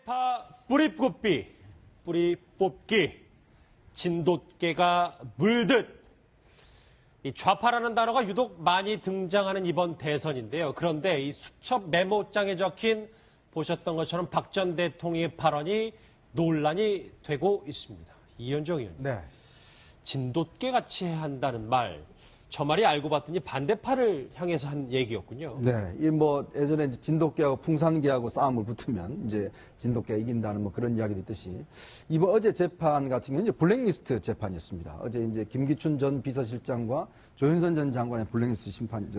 반대파 뿌리 뽑기, 진돗개가 물듯. 이 좌파라는 단어가 유독 많이 등장하는 이번 대선인데요. 그런데 이 수첩 메모장에 적힌 보셨던 것처럼 박 전 대통령의 발언이 논란이 되고 있습니다. 이현정 의원님. 네. 진돗개같이 한다는 말, 저 말이 알고 봤더니 반대파를 향해서 한 얘기였군요. 네. 이 예전에 이제 진돗개하고 풍산개하고 싸움을 붙으면 이제 진돗개가 이긴다는 그런 이야기도 있듯이 어제 재판 같은 경우는 이제 블랙리스트 재판이었습니다. 어제 이제 김기춘 전 비서실장과 조윤선 전 장관의 블랙리스트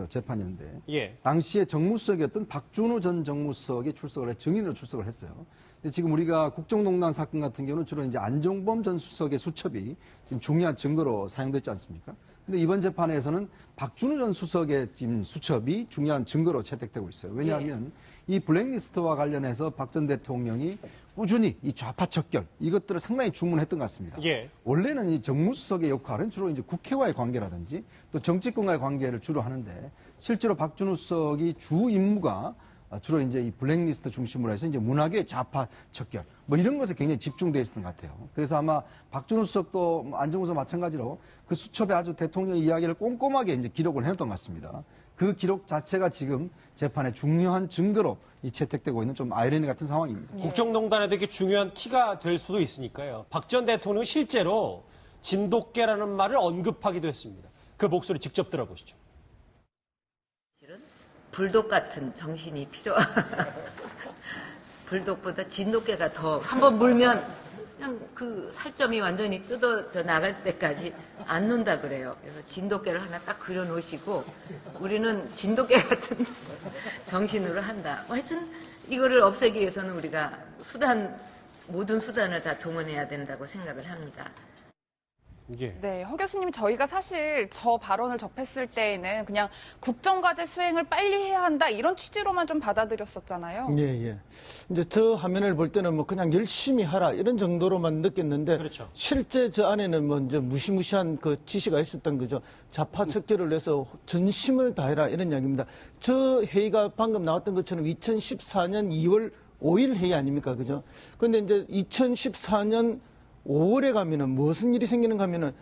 재판이었는데 예. 당시에 정무수석이었던 박준우 전 정무수석이 증인으로 출석을 했어요. 근데 지금 우리가 국정농단 사건 같은 경우는 주로 이제 안종범 전 수석의 수첩이 지금 중요한 증거로 사용됐지 않습니까? 근데 이번 재판에서는 박준우 전 수석의 지금 수첩이 중요한 증거로 채택되고 있어요. 왜냐하면 이 블랙리스트와 관련해서 박 전 대통령이 꾸준히 이 좌파 척결 이것들을 상당히 주문했던 것 같습니다. 예. 원래는 이 정무수석의 역할은 주로 이제 국회와의 관계라든지 또 정치권과의 관계를 주로 하는데 실제로 박준우 수석이 주 임무가 주로 이제 이 블랙리스트 중심으로 해서 이제 문학의 좌파 척결 이런 것에 굉장히 집중되어 있었던 것 같아요. 그래서 아마 박준우 수석도 안정우 수석 마찬가지로 그 수첩에 아주 대통령의 이야기를 꼼꼼하게 이제 기록을 해놨던 것 같습니다. 그 기록 자체가 지금 재판의 중요한 증거로 채택되고 있는 좀 아이러니 같은 상황입니다. 국정농단에도 이게 중요한 키가 될 수도 있으니까요. 박 전 대통령은 실제로 진돗개라는 말을 언급하기도 했습니다. 그 목소리 직접 들어보시죠. 불독 같은 정신이 불독보다 진돗개가 더 한번 물면 그냥 그 살점이 완전히 뜯어져 나갈 때까지 안 논다 그래요. 그래서 진돗개를 하나 딱 그려놓으시고 우리는 진돗개 같은 정신으로 한다. 하여튼 이거를 없애기 위해서는 우리가 모든 수단을 다 동원해야 된다고 생각을 합니다. 예. 네, 허 교수님, 저희가 사실 저 발언을 접했을 때에는 그냥 국정과제 수행을 빨리 해야 한다 이런 취지로만 좀 받아들였었잖아요. 예. 이제 저 화면을 볼 때는 그냥 열심히 하라 이런 정도로만 느꼈는데 그렇죠. 실제 저 안에는 이제 무시무시한 그 지시가 있었던 거죠. 좌파 척결을 위해서 전심을 다해라 이런 이야기입니다. 저 회의가 방금 나왔던 것처럼 2014년 2월 5일 회의 아닙니까, 그죠? 그런데 이제 2014년 5월에 가면은 무슨 일이 생기는가 하면은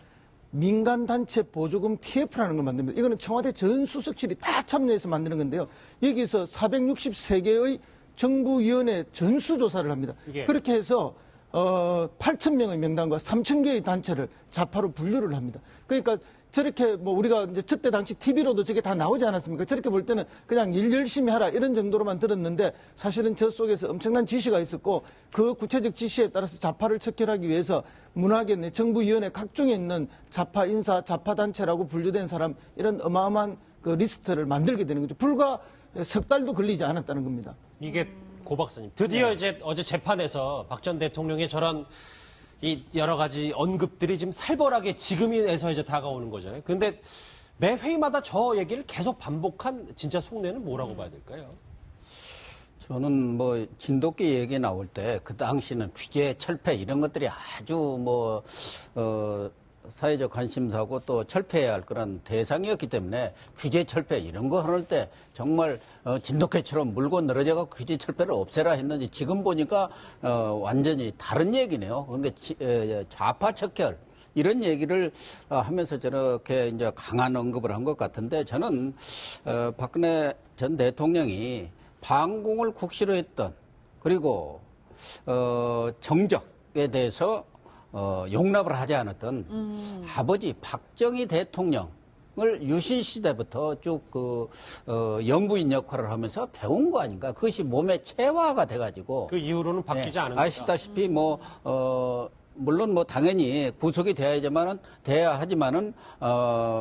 민간단체 보조금 TF라는 걸 만듭니다. 이거는 청와대 전 수석실이 다 참여해서 만드는 건데요. 여기서 463개의 정부위원회 전수조사를 합니다. 예. 그렇게 해서 8,000명의 명단과 3,000개의 단체를 좌파로 분류를 합니다. 그러니까 저렇게 우리가 이제 저때 당시 TV로도 저게 다 나오지 않았습니까? 저렇게 볼 때는 그냥 일 열심히 하라 이런 정도로만 들었는데 사실은 저 속에서 엄청난 지시가 있었고 그 구체적 지시에 따라서 좌파를 척결하기 위해서 문학의 정부위원회 각종에 있는 좌파 인사, 좌파 단체라고 분류된 사람 이런 어마어마한 그 리스트를 만들게 되는 거죠. 불과 석 달도 걸리지 않았다는 겁니다. 이게 고 박사님, 드디어 이제 어제 재판에서 박 전 대통령의 저런 이 여러 가지 언급들이 지금 살벌하게 지금에서 이제 다가오는 거잖아요. 그런데 매 회의마다 저 얘기를 계속 반복한 진짜 속내는 뭐라고 봐야 될까요? 저는 진돗개 얘기 나올 때 그 당시는 규제, 철폐 이런 것들이 아주 사회적 관심사고 또 철폐해야 할 그런 대상이었기 때문에 규제, 철폐 이런 거 할 때 정말 진돗개처럼 물고 늘어져가 규제, 철폐를 없애라 했는지 지금 보니까 완전히 다른 얘기네요. 그러니까 좌파 척결 이런 얘기를 하면서 저렇게 이제 강한 언급을 한 것 같은데 저는 박근혜 전 대통령이 반공을 국시로 했던 그리고 정적에 대해서 용납을 하지 않았던 아버지 박정희 대통령을 유신 시대부터 쭉 영부인 역할을 하면서 배운 거 아닌가? 그것이 몸에 체화가 돼가지고 그 이후로는 바뀌지 않은 거죠. 아시다시피 물론 당연히 구속이 돼야 하지만은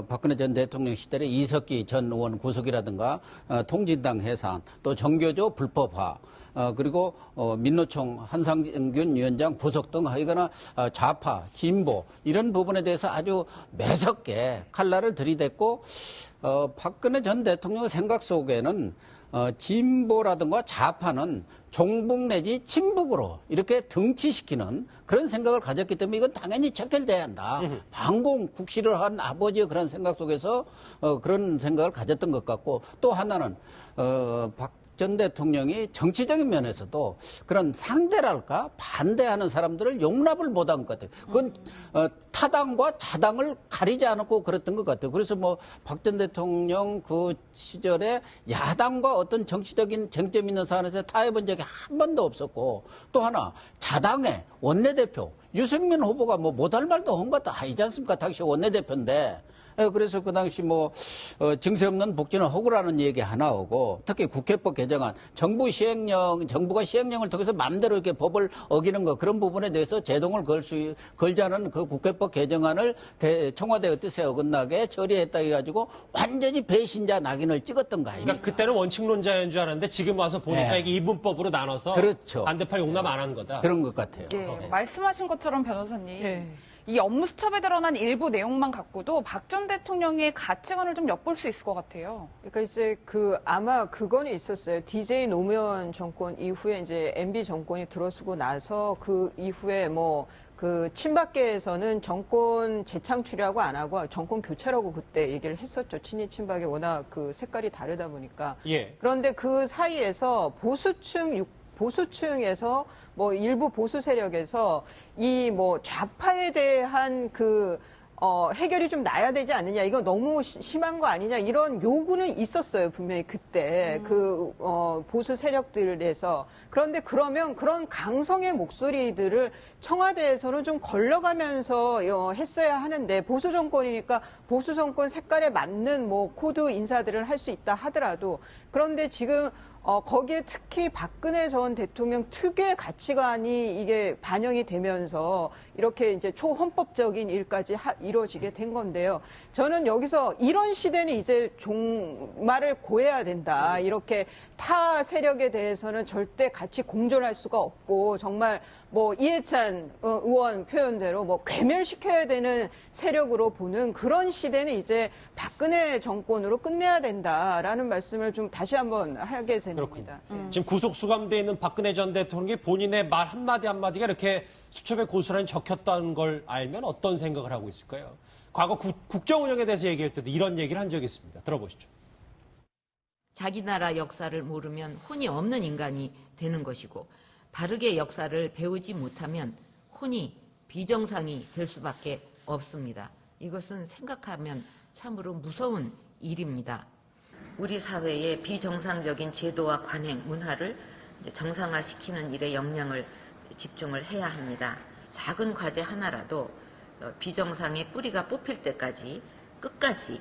박근혜 전 대통령 시절에 이석기 전 의원 구속이라든가 통진당 해산 또 정교조 불법화 그리고 민노총 한상균 위원장 구속 등 하여간에 좌파, 진보 이런 부분에 대해서 아주 매섭게 칼날을 들이댔고 박근혜 전 대통령의 생각 속에는 진보라든가 좌파는 종북 내지 친북으로 이렇게 등치시키는 그런 생각을 가졌기 때문에 이건 당연히 척결돼야 한다. 반공 국시를 한 아버지의 그런 생각 속에서 그런 생각을 가졌던 것 같고 또 하나는 박 전 대통령이 정치적인 면에서도 그런 상대랄까 반대하는 사람들을 용납을 못한 것 같아요. 그건 타당과 자당을 가리지 않았고 그랬던 것 같아요. 그래서 뭐 박 전 대통령 그 시절에 야당과 어떤 정치적인 쟁점 있는 사안에서 타협한 적이 한 번도 없었고, 또 하나 자당의 원내대표 유승민 후보가 뭐 못할 말도 한 것도 아니지 않습니까? 당시 원내대표인데. 그래서 그 당시 뭐 증세 없는 복지는 허구라는 얘기 하나 오고, 특히 국회법 개정안, 정부가 시행령을 통해서 마음대로 이렇게 법을 어기는 거, 그런 부분에 대해서 제동을 걸자는 그 국회법 개정안을 청와대의 뜻에 어긋나게 처리했다 해가지고 완전히 배신자 낙인을 찍었던 거 아닙니까? 그러니까 그때는 원칙론자인 줄 알았는데 지금 와서 보니까 네. 이게 이분법으로 나눠서 그렇죠. 반대파 용납 안 하는 거다. 그런 것 같아요. 예, 말씀하신 것처럼 변호사님. 이 업무 수첩에 드러난 일부 내용만 갖고도 박 전 대통령의 가치관을 좀 엿볼 수 있을 것 같아요. 그러니까 이제 아마 그거는 있었어요. DJ 노무현 정권 이후에 이제 MB 정권이 들어서고 나서 그 이후에 뭐 그 친박계에서는 정권 재창출이라고 안 하고 정권 교체라고 그때 얘기를 했었죠. 친이 친박이 워낙 그 색깔이 다르다 보니까. 예. 그런데 그 사이에서 보수층에서 뭐 일부 보수 세력에서 이 뭐 좌파에 대한 해결이 좀 나야 되지 않느냐, 이거 너무 심한 거 아니냐, 이런 요구는 있었어요, 분명히 그때 보수 세력들에서. 그런데 그러면 그런 강성의 목소리들을 청와대에서는 좀 걸러가면서 했어야 하는데, 보수 정권이니까 보수 정권 색깔에 맞는 뭐 코드 인사들을 할 수 있다 하더라도, 그런데 지금 거기에 특히 박근혜 전 대통령 특유의 가치관이 이게 반영이 되면서 이렇게 이제 초헌법적인 일까지 이루어지게 된 건데요. 저는 여기서 이런 시대는 이제 종말을 고해야 된다. 이렇게 타 세력에 대해서는 절대 같이 공존할 수가 없고, 정말 뭐 이해찬 의원 표현대로 뭐 괴멸시켜야 되는 세력으로 보는 그런 시대는 이제 박근혜 정권으로 끝내야 된다라는 말씀을 좀 다시 한번 하게 됩니다. 그렇군요. 지금 구속 수감돼 있는 박근혜 전 대통령이 본인의 말 한마디 한마디가 이렇게 수첩에 고스란히 적혔다는 걸 알면 어떤 생각을 하고 있을까요? 과거 국정 운영에 대해서 얘기할 때도 이런 얘기를 한 적이 있습니다. 들어보시죠. 자기 나라 역사를 모르면 혼이 없는 인간이 되는 것이고, 바르게 역사를 배우지 못하면 혼이 비정상이 될 수밖에 없습니다. 이것은 생각하면 참으로 무서운 일입니다. 우리 사회의 비정상적인 제도와 관행, 문화를 이제 정상화시키는 일에 역량을 집중을 해야 합니다. 작은 과제 하나라도 비정상의 뿌리가 뽑힐 때까지 끝까지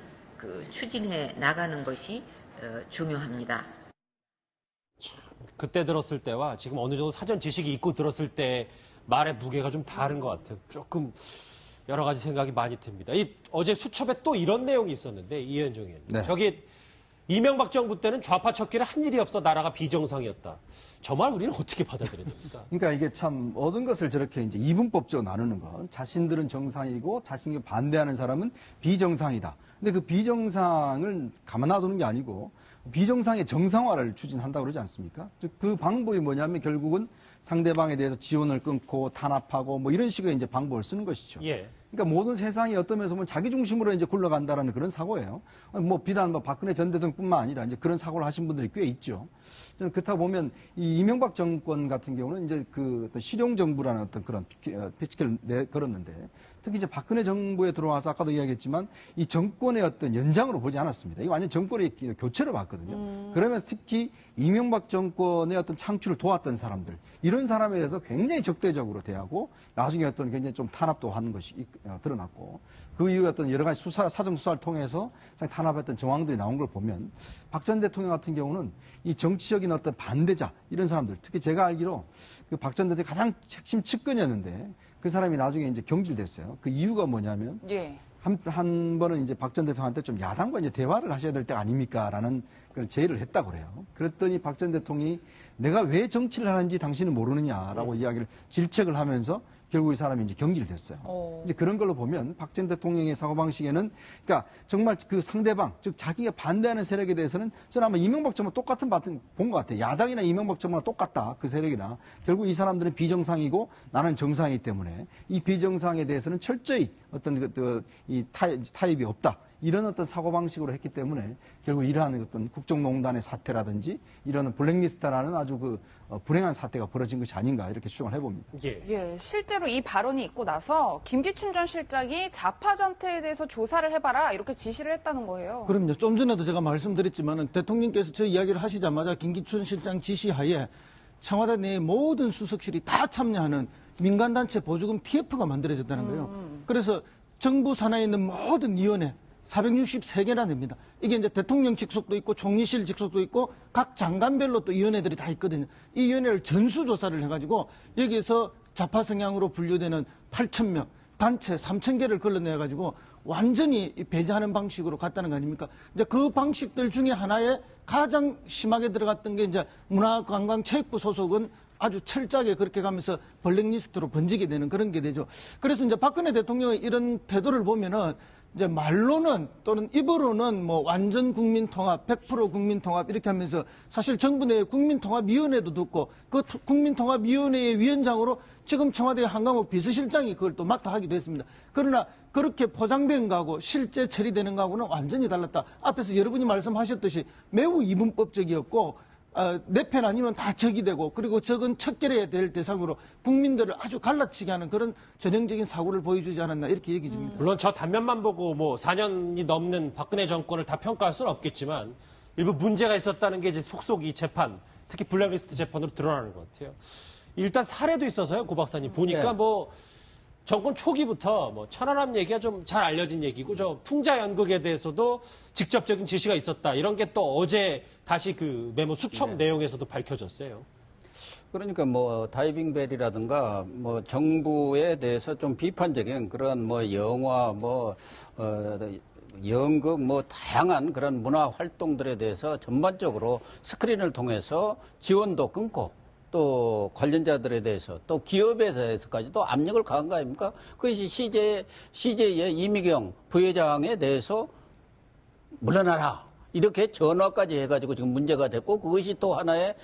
추진해 나가는 것이 중요합니다. 그때 들었을 때와 지금 어느 정도 사전 지식이 있고 들었을 때 말의 무게가 좀 다른 것 같아요. 조금 여러 가지 생각이 많이 듭니다. 어제 수첩에 또 이런 내용이 있었는데, 이현정 의원님. 네. 저기 이명박 정부 때는 좌파 척결에 한 일이 없어 나라가 비정상이었다. 저 말 우리는 어떻게 받아들여야 됩니까? 그러니까 이게 참 모든 것을 저렇게 이제 이분법적으로 나누는 건, 자신들은 정상이고 자신이 반대하는 사람은 비정상이다. 근데 그 비정상을 가만 놔두는 게 아니고 비정상의 정상화를 추진한다고 그러지 않습니까? 즉 그 방법이 뭐냐면 결국은 상대방에 대해서 지원을 끊고 탄압하고 뭐 이런 식의 이제 방법을 쓰는 것이죠. 예. 그러니까 모든 세상이 어떤 면에서 보면 자기 중심으로 이제 굴러간다라는 그런 사고예요. 뭐 비단 뭐 박근혜 전 대통령뿐만 아니라 이제 그런 사고를 하신 분들이 꽤 있죠. 저는 그렇다 보면 이 이명박 정권 같은 경우는 이제 그 어떤 실용 정부라는 어떤 그런 피치를 걸었는데, 특히 이제 박근혜 정부에 들어와서 아까도 이야기했지만 이 정권의 어떤 연장으로 보지 않았습니다. 이거 완전 정권의 교체를 봤거든요. 그러면서 특히 이명박 정권의 어떤 창출을 도왔던 사람들, 이런 사람에 대해서 굉장히 적대적으로 대하고 나중에 어떤 굉장히 좀 탄압도 하는 것이 드러났고, 그 이후에 어떤 여러 가지 사정 수사를 통해서 탄압했던 정황들이 나온 걸 보면 박 전 대통령 같은 경우는 이 정치적인 어떤 반대자, 이런 사람들, 특히 제가 알기로 그 박 전 대통령 가장 핵심 측근이었는데 그 사람이 나중에 이제 경질됐어요. 그 이유가 뭐냐면 한 번은 이제 박 전 대통령한테 좀 야당과 이제 대화를 하셔야 될 때 아닙니까라는 그런 제의를 했다고 그래요. 그랬더니 박 전 대통령이 내가 왜 정치를 하는지 당신은 모르느냐라고 이야기를 질책을 하면서 결국 이 사람이 이제 경질됐어요. 이제 그런 걸로 보면 박 전 대통령의 사고방식에는, 그러니까 정말 그 상대방, 즉 자기가 반대하는 세력에 대해서는 저는 아마 이명박 정부 똑같은 본 것 같아요. 야당이나 이명박 정부나 똑같다, 그 세력이나. 결국 이 사람들은 비정상이고 나는 정상이기 때문에 이 비정상에 대해서는 철저히 어떤 이 타입이 없다, 이런 어떤 사고방식으로 했기 때문에 결국 이러한 어떤 국정농단의 사태라든지 이런 블랙리스트라는 아주 불행한 사태가 벌어진 것이 아닌가 이렇게 추정을 해봅니다. 예. 예, 실제로 이 발언이 있고 나서 김기춘 전 실장이 좌파 전태에 대해서 조사를 해봐라 이렇게 지시를 했다는 거예요. 그럼요. 좀 전에도 제가 말씀드렸지만은 대통령께서 저 이야기를 하시자마자 김기춘 실장 지시하에 청와대 내 모든 수석실이 다 참여하는 민간단체 보조금 TF가 만들어졌다는 거예요. 그래서 정부 산하에 있는 모든 위원회 463개나 됩니다. 이게 이제 대통령 직속도 있고 총리실 직속도 있고 각 장관별로 또 위원회들이 다 있거든요. 이 위원회를 전수조사를 해가지고 여기에서 좌파 성향으로 분류되는 8,000명, 단체 3,000개를 걸러내가지고 완전히 배제하는 방식으로 갔다는 거 아닙니까? 이제 그 방식들 중에 하나에 가장 심하게 들어갔던 게 이제 문화관광체육부 소속은 아주 철저하게 그렇게 가면서 블랙리스트로 번지게 되는 그런 게 되죠. 그래서 이제 박근혜 대통령의 이런 태도를 보면은 이제 말로는 또는 입으로는 뭐 완전 국민통합, 100% 국민통합 이렇게 하면서 사실 정부 내 국민통합위원회도 듣고 그 국민통합위원회의 위원장으로 지금 청와대 한강욱 비서실장이 그걸 또 맡아 하기도 했습니다. 그러나 그렇게 포장된 거하고 실제 처리되는 거하고는 완전히 달랐다. 앞에서 여러분이 말씀하셨듯이 매우 이분법적이었고 내 편 아니면 다 적이 되고 그리고 적은 척결해야 될 대상으로 국민들을 아주 갈라치게 하는 그런 전형적인 사고를 보여주지 않았나 이렇게 얘기 줍니다. 물론 저 단면만 보고 뭐 4년이 넘는 박근혜 정권을 다 평가할 수는 없겠지만 일부 문제가 있었다는 게 이제 속속 이 재판, 특히 블랙리스트 재판으로 드러나는 것 같아요. 일단 사례도 있어서요, 고 박사님. 보니까 네. 뭐 정권 초기부터 뭐 천안함 얘기가 좀 잘 알려진 얘기고 저 풍자 연극에 대해서도 직접적인 지시가 있었다. 이런 게 또 어제 다시 그 메모 수첩 내용에서도 밝혀졌어요. 그러니까 뭐 다이빙벨이라든가 뭐 정부에 대해서 좀 비판적인 그런 뭐 영화 연극 뭐 다양한 그런 문화 활동들에 대해서 전반적으로 스크린을 통해서 지원도 끊고 또 관련자들에 대해서 또 기업에 대해서까지도 압력을 가한 거 아닙니까? 그것이 CJ의 이미경 부회장에 대해서 물러나라. 이렇게 전화까지 해가지고 지금 문제가 됐고 그것이 또 하나의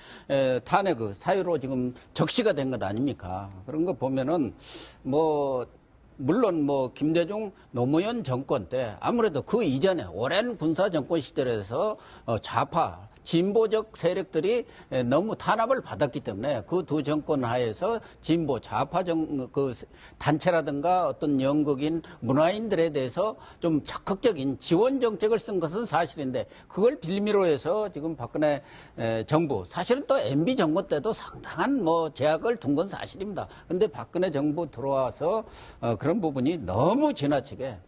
탄핵 사유로 지금 적시가 된 것 아닙니까? 그런 거 보면은 뭐 물론 뭐 김대중 노무현 정권 때 아무래도 그 이전에 오랜 군사 정권 시절에서 좌파 진보적 세력들이 너무 탄압을 받았기 때문에 그 두 정권 하에서 진보 좌파 단체라든가 어떤 연극인 문화인들에 대해서 좀 적극적인 지원 정책을 쓴 것은 사실인데 그걸 빌미로 해서 지금 박근혜 정부 사실은 또 MB 정권 때도 상당한 뭐 제약을 둔 건 사실입니다. 근데 박근혜 정부 들어와서 그런 부분이 너무 지나치게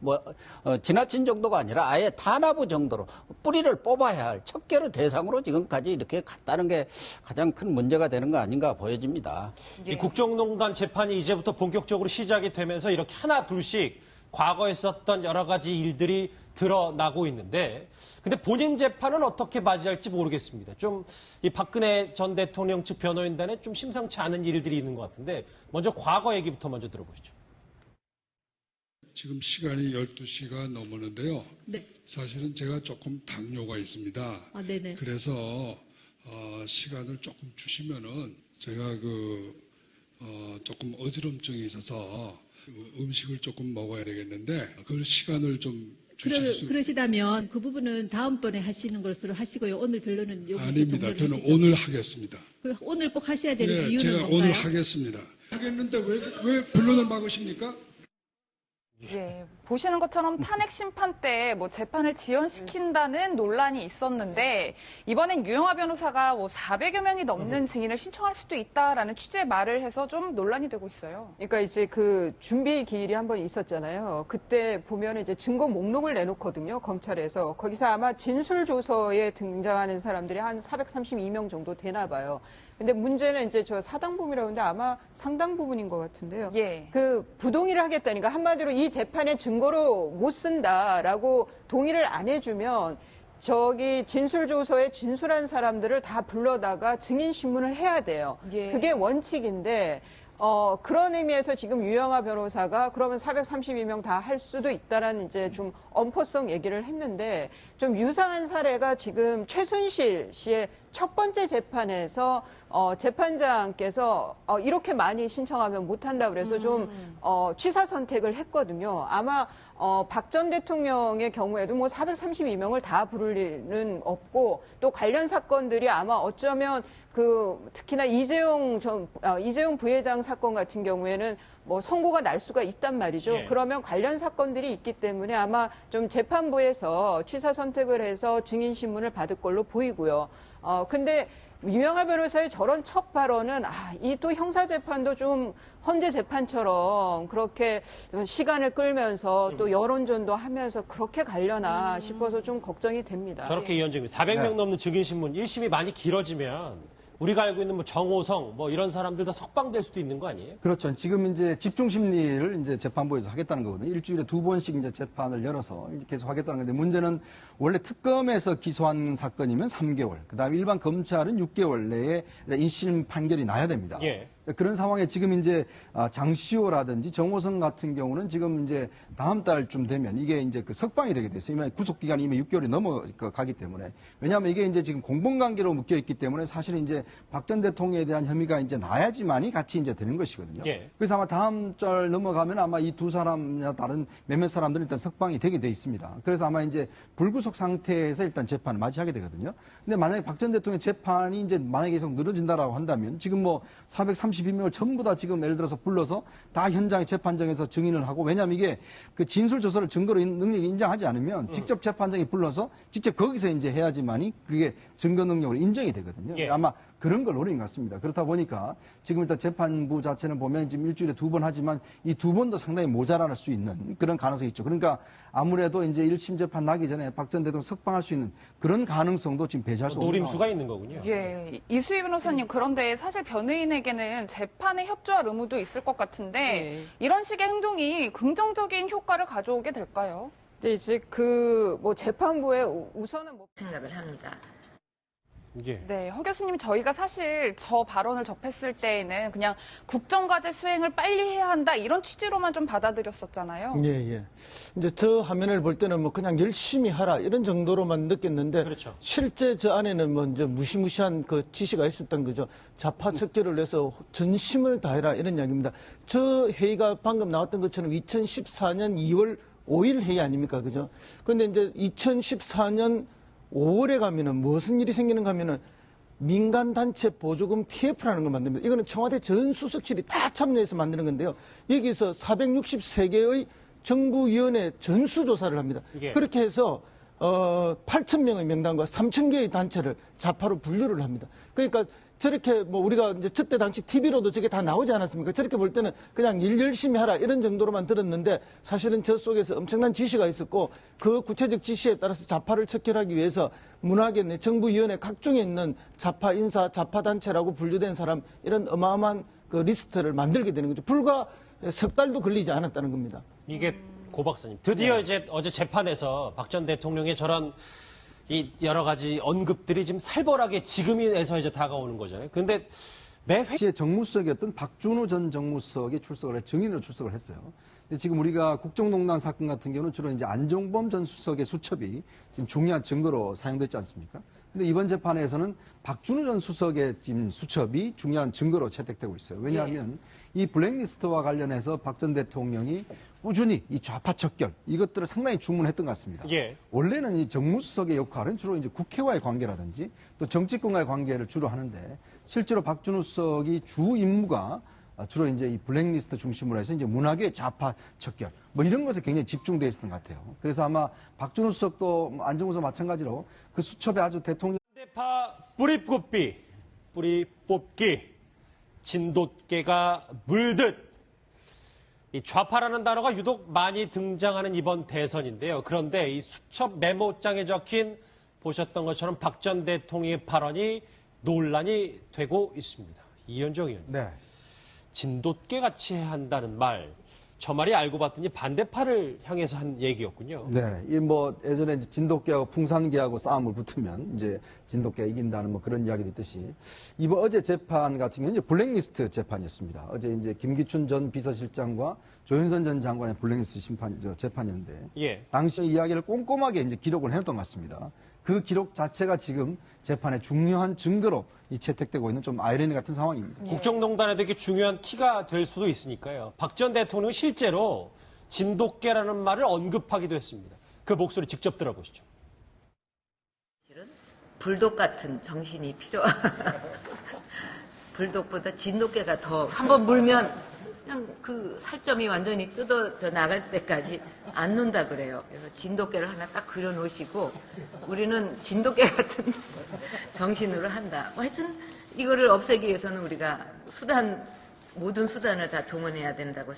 지나친 정도가 아니라 아예 탄압의 정도로 뿌리를 뽑아야 할 척결의 대상으로 지금까지 이렇게 갔다는 게 가장 큰 문제가 되는 거 아닌가 보여집니다. 이 국정농단 재판이 이제부터 본격적으로 시작이 되면서 이렇게 하나 둘씩 과거에 있었던 여러 가지 일들이 드러나고 있는데 근데 본인 재판은 어떻게 맞이할지 모르겠습니다. 좀 이 박근혜 전 대통령 측 변호인단에 좀 심상치 않은 일들이 있는 것 같은데 먼저 과거 얘기부터 먼저 들어보시죠. 지금 시간이 12시가 넘었는데요. 네. 사실은 제가 조금 당뇨가 있습니다. 아, 네네. 그래서 시간을 조금 주시면은 제가 조금 어지럼증이 있어서 음식을 조금 먹어야 되겠는데 그 시간을 좀 주실 수 그러시다면 그 부분은 다음번에 하시는 것으로 하시고요. 오늘 별로는 여기서 아닙니다. 종료를 저는 하시죠. 오늘 하겠습니다. 오늘 꼭 하셔야 되는 네, 이유는 제가 뭔가요? 오늘 하겠습니다. 하겠는데 왜 변론을 막으십니까? 예, 보시는 것처럼 탄핵 심판 때 뭐 재판을 지연시킨다는 논란이 있었는데 이번엔 유영하 변호사가 뭐 400여 명이 넘는 증인을 신청할 수도 있다라는 취지의 말을 해서 좀 논란이 되고 있어요. 그러니까 이제 그 준비 기일이 한번 있었잖아요. 그때 보면 이제 증거 목록을 내놓거든요. 검찰에서. 거기서 아마 진술조서에 등장하는 사람들이 한 432명 정도 되나 봐요. 근데 문제는 이제 저 사당부분이라고 하는데 아마 상당 부분인 것 같은데요. 예. 그 부동의를 하겠다니까 한마디로 이 재판의 증거로 못 쓴다라고 동의를 안 해주면 저기 진술조서에 진술한 사람들을 다 불러다가 증인신문을 해야 돼요. 예. 그게 원칙인데 그런 의미에서 지금 유영하 변호사가 그러면 432명 다 할 수도 있다라는 이제 좀 엄포성 얘기를 했는데 좀 유사한 사례가 지금 최순실 씨의 첫 번째 재판에서 재판장께서 이렇게 많이 신청하면 못한다 그래서 좀 취사 선택을 했거든요. 아마 박 전 대통령의 경우에도 뭐 432명을 다 부를 일은 없고 또 관련 사건들이 아마 어쩌면 특히나 이재용 부회장 사건 같은 경우에는 뭐 선고가 날 수가 있단 말이죠. 예. 그러면 관련 사건들이 있기 때문에 아마 좀 재판부에서 취사 선택을 해서 증인 신문을 받을 걸로 보이고요. 근데 유영하 변호사의 저런 첫 발언은 이 또 형사 재판도 좀 헌재 재판처럼 그렇게 시간을 끌면서 또 여론전도 하면서 그렇게 가려나 싶어서 좀 걱정이 됩니다. 저렇게 이현정님 400명 넘는 증인신문 1심이 많이 길어지면 우리가 알고 있는 뭐 정호성 뭐 이런 사람들 다 석방될 수도 있는 거 아니에요? 그렇죠. 지금 이제 집중 심리를 이제 재판부에서 하겠다는 거거든요. 일주일에 2번씩 이제 재판을 열어서 이제 계속 하겠다는 건데 문제는 원래 특검에서 기소한 사건이면 3개월, 그다음에 일반 검찰은 6개월 내에 1심 판결이 나야 됩니다. 예. 그런 상황에 지금 이제 장시호라든지 정호성 같은 경우는 지금 이제 다음 달쯤 되면 이게 이제 석방이 되게 됐어요. 이미 구속 기간이 이미 6개월이 넘어가기 때문에. 왜냐하면 이게 이제 지금 공범관계로 묶여 있기 때문에 사실은 이제 박 전 대통령에 대한 혐의가 이제 나야지만이 같이 이제 되는 것이거든요. 예. 그래서 아마 다음 달 넘어가면 아마 이 두 사람이나 다른 몇몇 사람들은 일단 석방이 되게 돼 있습니다. 그래서 아마 이제 불구속 상태에서 일단 재판을 맞이하게 되거든요. 근데 만약에 박 전 대통령 재판이 이제 만약에 계속 늘어진다라고 한다면 지금 뭐 432명을 전부 다 지금 예를 들어서 불러서 다 현장에 재판장에서 증인을 하고, 왜냐하면 이게 진술 조서를 증거로 능력이 인정하지 않으면 직접 재판장이 불러서 직접 거기서 이제 해야지만이 그게 증거 능력으로 인정이 되거든요. 예. 아마 그런 걸 노린 것 같습니다. 그렇다 보니까 지금 일단 재판부 자체는 보면 지금 일주일에 2번 하지만 이 2번도 상당히 모자랄 수 있는 그런 가능성이 있죠. 그러니까 아무래도 이제 1심 재판 나기 전에 박 전 대통령 석방할 수 있는 그런 가능성도 지금 배제할 수 없는 노림수가 있는 거군요. 예, 이수희 변호사님, 그런데 사실 변호인에게는 재판에 협조할 의무도 있을 것 같은데 네. 이런 식의 행동이 긍정적인 효과를 가져오게 될까요? 이제 뭐 재판부에 우선은 생각을 합니다. 예. 네, 허 교수님, 저희가 사실 저 발언을 접했을 때에는 그냥 국정과제 수행을 빨리 해야 한다 이런 취지로만 좀 받아들였었잖아요. 예, 예. 이제 저 화면을 볼 때는 뭐 그냥 열심히 하라 이런 정도로만 느꼈는데 그렇죠. 실제 저 안에는 뭐 이제 무시무시한 그 지시가 있었던 거죠. 좌파척결을 내서 전심을 다해라 이런 이야기입니다. 저 회의가 방금 나왔던 것처럼 2014년 2월 5일 회의 아닙니까, 그죠? 그런데 이제 2014년 5월에 가면은 무슨 일이 생기는가 하면은 민간단체 보조금 TF라는 걸 만듭니다. 이거는 청와대 전 수석실이 다 참여해서 만드는 건데요. 여기서 463개의 정부위원회 전수조사를 합니다. 예. 그렇게 해서 8,000명의 명단과 3,000개의 단체를 좌파로 분류를 합니다. 그러니까 저렇게 뭐 우리가 이제 저때 당시 TV로도 저게 다 나오지 않았습니까? 저렇게 볼 때는 그냥 일 열심히 하라 이런 정도로만 들었는데 사실은 저 속에서 엄청난 지시가 있었고 그 구체적 지시에 따라서 좌파를 척결하기 위해서 문화계 내 정부위원회 각종에 있는 좌파 인사, 좌파 단체라고 분류된 사람 이런 어마어마한 그 리스트를 만들게 되는 거죠. 불과 석 달도 걸리지 않았다는 겁니다. 이게 고 박사님 드디어 이제 어제 재판에서 박 전 대통령의 저런 이 여러 가지 언급들이 지금 살벌하게 지금에서 이제 다가오는 거잖아요. 그런데 매 당시에 정무수석이었던 박준우 전 정무수석이 출석을 해 증인으로 출석을 했어요. 근데 지금 우리가 국정농단 사건 같은 경우는 주로 이제 안종범 전 수석의 수첩이 지금 중요한 증거로 사용됐지 않습니까? 근데 이번 재판에서는 박준우 전 수석의 지금 수첩이 중요한 증거로 채택되고 있어요. 왜냐하면 이 블랙리스트와 관련해서 박 전 대통령이 꾸준히 이 좌파 척결 이것들을 상당히 주문했던 것 같습니다. 예. 원래는 이 정무수석의 역할은 주로 이제 국회와의 관계라든지 또 정치권과의 관계를 주로 하는데 실제로 박준우 수석이 주 임무가 주로 이제 이 블랙리스트 중심으로 해서 이제 문화계 좌파 척결 뭐 이런 것에 굉장히 집중되어 있었던 것 같아요. 그래서 아마 박준우 수석도 안정우서 마찬가지로 그 수첩에 아주 대통령 대파 뿌리 뽑기 진돗개가 물듯 이 좌파라는 단어가 유독 많이 등장하는 이번 대선인데요. 그런데 이 수첩 메모장에 적힌 보셨던 것처럼 박 전 대통령의 발언이 논란이 되고 있습니다. 이현정 의원님. 네. 진돗개같이 해야 한다는 말, 저 말이 알고 봤더니 반대파를 향해서 한 얘기였군요. 네, 이 뭐 예전에 이제 진돗개하고 풍산개하고 싸움을 붙으면 이제 진돗개가 이긴다는 뭐 그런 이야기도 있듯이 이번 어제 재판 같은 경우는 이제 블랙리스트 재판이었습니다. 어제 이제 김기춘 전 비서실장과 조윤선 전 장관의 블랙리스트 재판이었는데 예. 당시 이야기를 꼼꼼하게 이제 기록을 해놨던 것 같습니다. 그 기록 자체가 지금 재판의 중요한 증거로 이 채택되고 있는 좀 아이러니 같은 상황입니다. 국정농단에 되게 중요한 키가 될 수도 있으니까요. 박 전 대통령은 실제로 진돗개라는 말을 언급하기도 했습니다. 그 목소리 직접 들어보시죠. 사실은 불독 같은 정신이 불독보다 진돗개가 더 한번 물면 그냥 그 살점이 완전히 뜯어져 나갈 때까지 안 논다 그래요. 그래서 진돗개를 하나 딱 그려놓으시고 우리는 진돗개 같은 정신으로 한다. 뭐 하여튼 이거를 없애기 위해서는 우리가 모든 수단을 다 동원해야 된다고